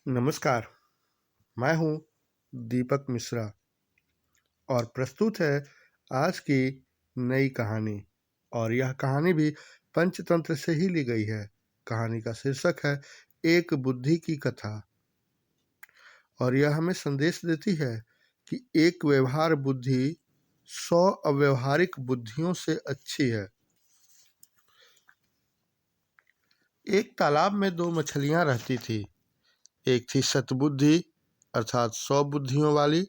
नमस्कार। मैं हूँ दीपक मिश्रा और प्रस्तुत है आज की नई कहानी। और यह कहानी भी पंचतंत्र से ही ली गई है। कहानी का शीर्षक है एक बुद्धि की कथा और यह हमें संदेश देती है कि एक व्यवहार बुद्धि 100 अव्यवहारिक बुद्धियों से अच्छी है। एक तालाब में 2 मछलियां रहती थी। एक थी शतबुद्धि अर्थात 100 बुद्धियों वाली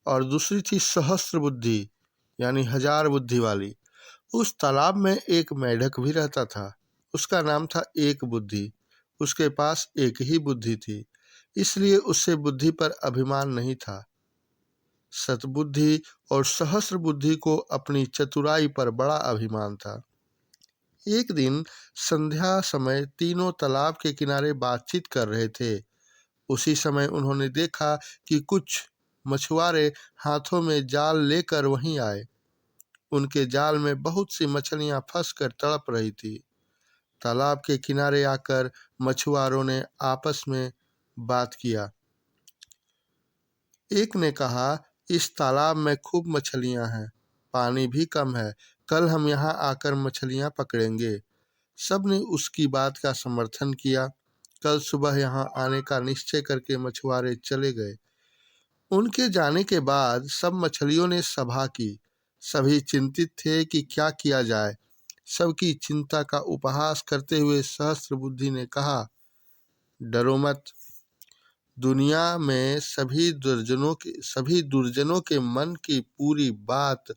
और दूसरी थी सहस्त्र बुद्धि यानी 1000 बुद्धि वाली। उस तालाब में एक मेढक भी रहता था। उसका नाम था एक बुद्धि। उसके पास एक ही बुद्धि थी, इसलिए उससे बुद्धि पर अभिमान नहीं था। सतबुद्धि और सहस्त्र बुद्धि को अपनी चतुराई पर बड़ा अभिमान था। एक दिन संध्या समय तीनों तालाब के किनारे बातचीत कर रहे थे। उसी समय उन्होंने देखा कि कुछ मछुआरे हाथों में जाल लेकर वहीं आए। उनके जाल में बहुत सी मछलियां फंसकर तड़प रही थी। तालाब के किनारे आकर मछुआरों ने आपस में बात किया। एक ने कहा, इस तालाब में खूब मछलियां हैं, पानी भी कम है, कल हम यहाँ आकर मछलियां पकड़ेंगे। सबने उसकी बात का समर्थन किया। कल सुबह यहाँ आने का निश्चय करके मछुआरे चले गए। उनके जाने के बाद सब मछलियों ने सभा की। सभी चिंतित थे कि क्या किया जाए। सबकी चिंता का उपहास करते हुए सहस्त्र बुद्धि ने कहा, डरो मत। दुनिया में सभी दुर्जनों के मन की पूरी बात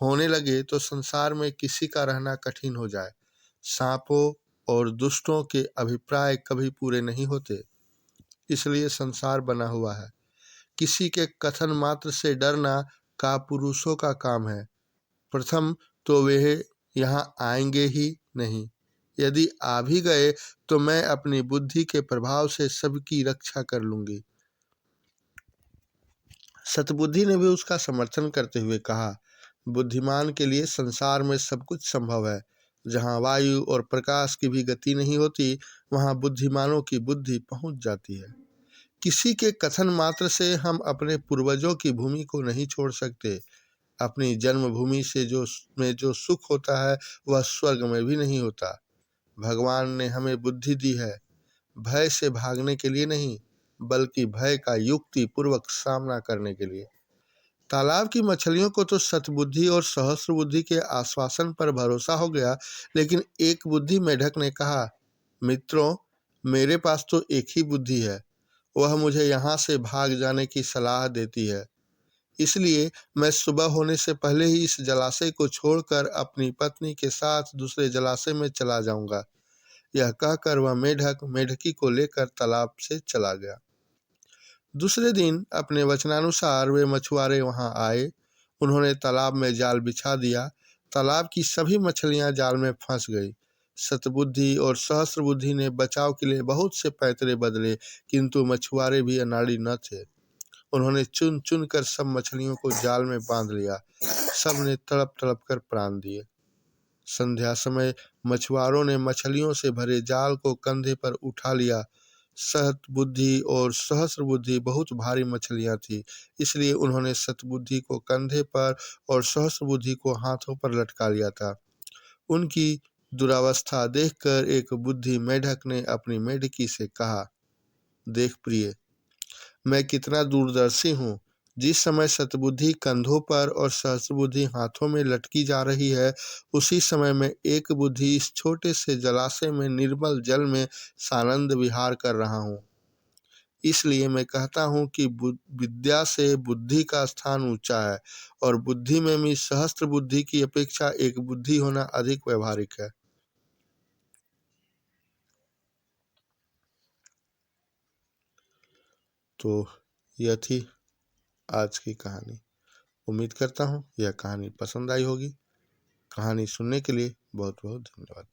होने लगे तो संसार में किसी का रहना कठिन हो जाए। सांपों और दुष्टों के अभिप्राय कभी पूरे नहीं होते, इसलिए संसार बना हुआ है। किसी के कथन मात्र से डरना कापुरुषों का काम है। प्रथम तो वे यहाँ आएंगे ही नहीं। यदि आ भी गए तो मैं अपनी बुद्धि के प्रभाव से सबकी रक्षा कर लूंगी। सतबुद्धि ने भी उसका समर्थन करते हुए कहा, बुद्धिमान के लिए संसार में सब कुछ संभव है। जहाँ वायु और प्रकाश की भी गति नहीं होती, वहाँ बुद्धिमानों की बुद्धि पहुँच जाती है। किसी के कथन मात्र से हम अपने पूर्वजों की भूमि को नहीं छोड़ सकते। अपनी जन्मभूमि से जो सुख होता है वह स्वर्ग में भी नहीं होता। भगवान ने हमें बुद्धि दी है, भय से भागने के लिए नहीं, बल्कि भय का युक्ति पूर्वक सामना करने के लिए। तालाब की मछलियों को तो सतबुद्धि और सहस्त्र बुद्धि के आश्वासन पर भरोसा हो गया, लेकिन एक बुद्धि मेढक ने कहा, मित्रों, मेरे पास तो एक ही बुद्धि है। वह मुझे यहाँ से भाग जाने की सलाह देती है। इसलिए मैं सुबह होने से पहले ही इस जलाशय को छोड़कर अपनी पत्नी के साथ दूसरे जलाशय में चला जाऊंगा। यह कहकर वह मेढक मेढकी को लेकर तालाब से चला गया। दूसरे दिन अपने वचनानुसार वे मछुआरे वहां आए। उन्होंने तालाब में जाल बिछा दिया। तालाब की सभी मछलियां जाल में फंस गई। सतबुद्धि और सहस्त्र बुद्धि ने बचाव के लिए बहुत से पैतरे बदले, किंतु मछुआरे भी अनाड़ी न थे। उन्होंने चुन चुन कर सब मछलियों को जाल में बांध लिया। सब ने तड़प तड़प कर प्राण दिए। संध्या समय मछुआरों ने मछलियों से भरे जाल को कंधे पर उठा लिया। सतबुद्धि और सहस्त्र बुद्धि बहुत भारी मछलियां थी, इसलिए उन्होंने सतबुद्धि को कंधे पर और सहस्त्र बुद्धि को हाथों पर लटका लिया था। उनकी दुरावस्था देखकर एक बुद्धि मेढक ने अपनी मेढकी से कहा, देख प्रिय, मैं कितना दूरदर्शी हूँ। जिस समय सतबुद्धि कंधों पर और सहस्त्रबुद्धि हाथों में लटकी जा रही है, उसी समय में एक बुद्धि इस छोटे से जलाशय में निर्मल जल में सानंद विहार कर रहा हूँ। इसलिए मैं कहता हूँ कि विद्या से बुद्धि का स्थान ऊंचा है, और बुद्धि में भी सहस्त्र बुद्धि की अपेक्षा एक बुद्धि होना अधिक व्यवहारिक है। तो यह थी आज की कहानी। उम्मीद करता हूँ यह कहानी पसंद आई होगी। कहानी सुनने के लिए बहुत बहुत धन्यवाद।